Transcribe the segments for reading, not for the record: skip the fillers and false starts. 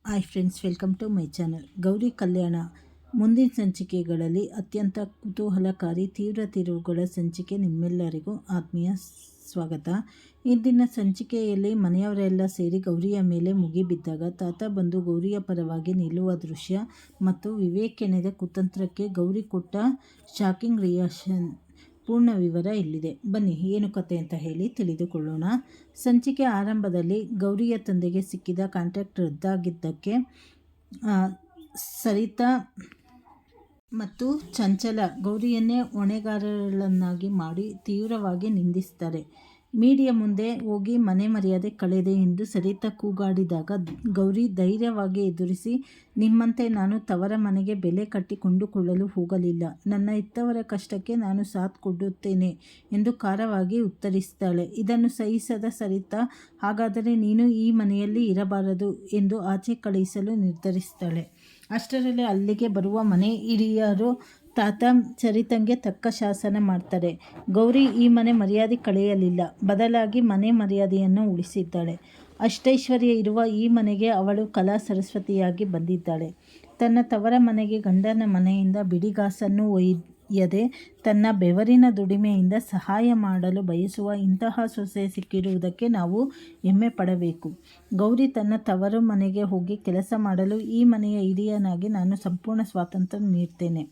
Hi friends, welcome to my channel. Gowri Kalyana ಮುಂದಿನ ಸಂಚಿಕೆಗಳಲ್ಲಿ ಅತ್ಯಂತ ಕುತೂಹಲಕಾರಿ ತೀವ್ರ ತಿರುವುಗಳ ಸಂಚಿಕೆ ನಿಮ್ಮೆಲ್ಲರಿಗೂ ಆತ್ಮೀಯ ಸ್ವಾಗತ. ಇಂದಿನ ಸಂಚಿಕೆಯಲ್ಲಿ ಮನೆಯವರೆಲ್ಲ ಸೇರಿ ಗೌರಿಯ ಮೇಲೆ ಮುಗಿಬಿದ್ದಾಗ ತಾತ ಬಂದು ಗೌರಿಯ ಪರವಾಗಿ ನಿಲ್ಲುವ ದೃಶ್ಯ ಮತ್ತು ವಿವೇಕ್ ಎಣೆದ ಕುತಂತ್ರಕ್ಕೆ ಗೌರಿ ಕೊಟ್ಟ ಶಾಕಿಂಗ್ ರಿಯಾಕ್ಷನ್ ಪೂರ್ಣ ವಿವರ ಇಲ್ಲಿದೆ. ಬನ್ನಿ ಏನು ಕತೆ ಅಂತ ಹೇಳಿ ತಿಳಿದುಕೊಳ್ಳೋಣ. ಸಂಚಿಕೆ ಆರಂಭದಲ್ಲಿ ಗೌರಿಯ ತಂದೆಗೆ ಸಿಕ್ಕಿದ ಕಾಂಟ್ರಾಕ್ಟ್ ರದ್ದಾಗಿದ್ದಕ್ಕೆ ಸರಿತಾ ಮತ್ತು ಚಂಚಲ ಗೌರಿಯನ್ನೇ ಹೊಣೆಗಾರಳನ್ನಾಗಿ ಮಾಡಿ ತೀವ್ರವಾಗಿ ನಿಂದಿಸ್ತಾರೆ. ಮೀಡಿಯಾ ಮುಂದೆ ಹೋಗಿ ಮನೆ ಮರ್ಯಾದೆ ಕಳೆದೆ ಎಂದು ಸರಿತಾ ಕೂಗಾಡಿದಾಗ ಗೌರಿ ಧೈರ್ಯವಾಗಿ ಎದುರಿಸಿ, ನಿಮ್ಮಂತೆ ನಾನು ತವರ ಮನೆಗೆ ಬೆಲೆ ಕಟ್ಟಿ ಕೊಂಡುಕೊಳ್ಳಲು ಹೋಗಲಿಲ್ಲ, ನನ್ನ ಇತ್ತವರ ಕಷ್ಟಕ್ಕೆ ನಾನು ಸಾಥ್ ಕೊಡುತ್ತೇನೆ ಎಂದು ಖಾರವಾಗಿ ಉತ್ತರಿಸ್ತಾಳೆ. ಇದನ್ನು ಸಹಿಸದ ಸರಿತಾ, ಹಾಗಾದರೆ ನೀನು ಈ ಮನೆಯಲ್ಲಿ ಇರಬಾರದು ಎಂದು ಆಚೆ ಕಳುಹಿಸಲು ನಿರ್ಧರಿಸ್ತಾಳೆ. ಅಷ್ಟರಲ್ಲಿ ಅಲ್ಲಿಗೆ ಬರುವ ಮನೆ ಹಿರಿಯರು ತಾತ ಸರಿತಂಗೆ ತಕ್ಕ ಶಾಸನ ಮಾಡ್ತಾರೆ. ಗೌರಿ ಈ ಮನೆ ಮರ್ಯಾದೆ ಕಳೆಯಲಿಲ್ಲ, ಬದಲಾಗಿ ಮನೆ ಮರ್ಯಾದೆಯನ್ನು ಉಳಿಸಿದ್ದಾಳೆ. ಅಷ್ಟೈಶ್ವರ್ಯ ಇರುವ ಈ ಮನೆಗೆ ಅವಳು ಕಲಾ ಸರಸ್ವತಿಯಾಗಿ ಬಂದಿದ್ದಾಳೆ. ತನ್ನ ತವರ ಮನೆಗೆ ಗಂಡನ ಮನೆಯಿಂದ ಬಿಡಿಗಾಸನ್ನು ಒಯ್ಯದೆ ತನ್ನ ಬೆವರಿನ ದುಡಿಮೆಯಿಂದ ಸಹಾಯ ಮಾಡಲು ಬಯಸುವ ಇಂತಹ ಸೊಸೆ ಸಿಕ್ಕಿರುವುದಕ್ಕೆ ನಾವು ಹೆಮ್ಮೆ ಪಡಬೇಕು. ಗೌರಿ ತನ್ನ ತವರು ಮನೆಗೆ ಹೋಗಿ ಕೆಲಸ ಮಾಡಲು ಈ ಮನೆಯ ಹಿರಿಯನಾಗಿ ನಾನು ಸಂಪೂರ್ಣ ಸ್ವಾತಂತ್ರ್ಯ ನೀಡ್ತೇನೆ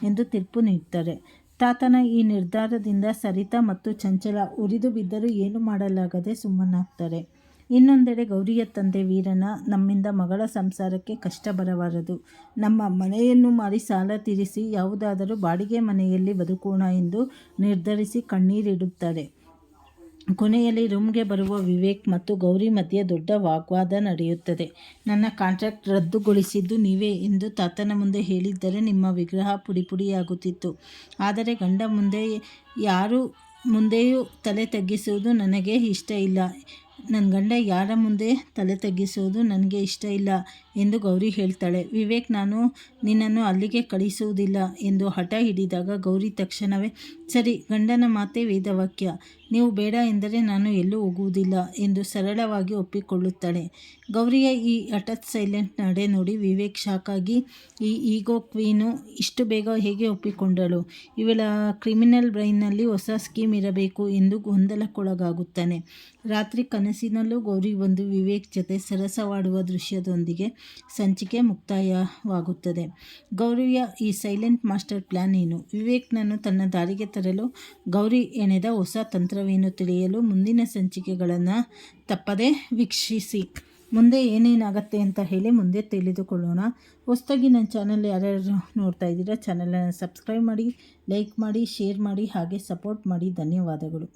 ಎಂದು ತೀರ್ಪು ನೀಡ್ತಾರೆ. ತಾತನ ಈ ನಿರ್ಧಾರದಿಂದ ಸರಿತಾ ಮತ್ತು ಚಂಚಲ ಉರಿದು ಬಿದ್ದರೂ ಏನು ಮಾಡಲಾಗದೆ ಸುಮ್ಮನಾಗ್ತಾರೆ. ಇನ್ನೊಂದೆಡೆ ಗೌರಿಯ ತಂದೆ ವೀರಣ್ಣ, ನಮ್ಮಿಂದ ಮಗಳ ಸಂಸಾರಕ್ಕೆ ಕಷ್ಟ ಬರಬಾರದು, ನಮ್ಮ ಮನೆಯನ್ನು ಮಾರಿ ಸಾಲ ತೀರಿಸಿ ಯಾವುದಾದರೂ ಬಾಡಿಗೆ ಮನೆಯಲ್ಲಿ ಬದುಕೋಣ ಎಂದು ನಿರ್ಧರಿಸಿ ಕಣ್ಣೀರಿಡುತ್ತಾರೆ. ಕೊನೆಯಲ್ಲಿ ರೂಮ್ಗೆ ಬರುವ ವಿವೇಕ್ ಮತ್ತು ಗೌರಿ ಮಧ್ಯೆ ದೊಡ್ಡ ವಾಗ್ವಾದ ನಡೆಯುತ್ತದೆ. ನನ್ನ ಕಾಂಟ್ರಾಕ್ಟ್ ರದ್ದುಗೊಳಿಸಿದ್ದು ನೀವೇ ಎಂದು ತಾತನ ಮುಂದೆ ಹೇಳಿದ್ದರೆ ನಿಮ್ಮ ವಿಗ್ರಹ ಪುಡಿಯಾಗುತ್ತಿತ್ತು. ಆದರೆ ಗಂಡ ಮುಂದೆ ಯಾರು ಮುಂದೆಯೂ ತಲೆ ತಗ್ಗಿಸುವುದು ನನಗೆ ಇಷ್ಟ ಇಲ್ಲ. ನನ್ನ ಗಂಡ ಯಾರ ಮುಂದೆ ತಲೆ ತಗ್ಗಿಸುವುದು ನನಗೆ ಇಷ್ಟ ಇಲ್ಲ ಎಂದು ಗೌರಿ ಹೇಳ್ತಾಳೆ. ವಿವೇಕ್, ನಾನು ನಿನ್ನನ್ನು ಅಲ್ಲಿಗೆ ಕಳಿಸುವುದಿಲ್ಲ ಎಂದು ಹಠ ಹಿಡಿದಾಗ ಗೌರಿ ತಕ್ಷಣವೇ, ಸರಿ, ಗಂಡನ ಮಾತೇ ವೇದವಾಕ್ಯ, ನೀವು ಬೇಡ ಎಂದರೆ ನಾನು ಎಲ್ಲೂ ಹೋಗುವುದಿಲ್ಲ ಎಂದು ಸರಳವಾಗಿ ಒಪ್ಪಿಕೊಳ್ಳುತ್ತಾಳೆ. ಗೌರಿಯ ಈ ಹಠಾತ್ ಸೈಲೆಂಟ್ ನಡೆ ನೋಡಿ ವಿವೇಕ್ ಶಾಕ್ ಆಗಿ, ಈ ಈಗೋ ಕ್ವೀನು ಇಷ್ಟು ಬೇಗ ಹೇಗೆ ಒಪ್ಪಿಕೊಂಡಳು, ಇವಳ ಕ್ರಿಮಿನಲ್ ಬ್ರೈನ್ನಲ್ಲಿ ಹೊಸ ಸ್ಕೀಮ್ ಇರಬೇಕು ಎಂದು ಗೊಂದಲಕ್ಕೊಳಗಾಗುತ್ತಾನೆ. ರಾತ್ರಿ ಕನಸಿನಲ್ಲೂ ಗೌರಿ ಬಂದು ವಿವೇಕ್ ಜೊತೆ ಸರಸವಾಡುವ ದೃಶ್ಯದೊಂದಿಗೆ ಸಂಚಿಕೆ ಮುಕ್ತಾಯವಾಗುತ್ತದೆ. ಗೌರಿಯ ಈ ಸೈಲೆಂಟ್ ಮಾಸ್ಟರ್ ಪ್ಲಾನ್ ಏನು? ವಿವೇಕ್ನನ್ನು ತನ್ನ ದಾರಿಗೆ ತರಲು ಗೌರಿ ಎಣೆದ ಹೊಸ ತಂತ್ರವೇನು ತಿಳಿಯಲು ಮುಂದಿನ ಸಂಚಿಕೆಗಳನ್ನು ತಪ್ಪದೇ ವೀಕ್ಷಿಸಿ. ಮುಂದೆ ಏನೇನಾಗತ್ತೆ ಅಂತ ಹೇಳಿ ಮುಂದೆ ತಿಳಿದುಕೊಳ್ಳೋಣ. ಹೊಸದಾಗಿ ನನ್ನ ಚಾನಲ್ ಯಾರ್ಯಾರು ನೋಡ್ತಾ ಇದ್ದೀರಾ ಚಾನಲನ್ನು ಸಬ್ಸ್ಕ್ರೈಬ್ ಮಾಡಿ, ಲೈಕ್ ಮಾಡಿ, ಶೇರ್ ಮಾಡಿ, ಹಾಗೆ ಸಪೋರ್ಟ್ ಮಾಡಿ. ಧನ್ಯವಾದಗಳು.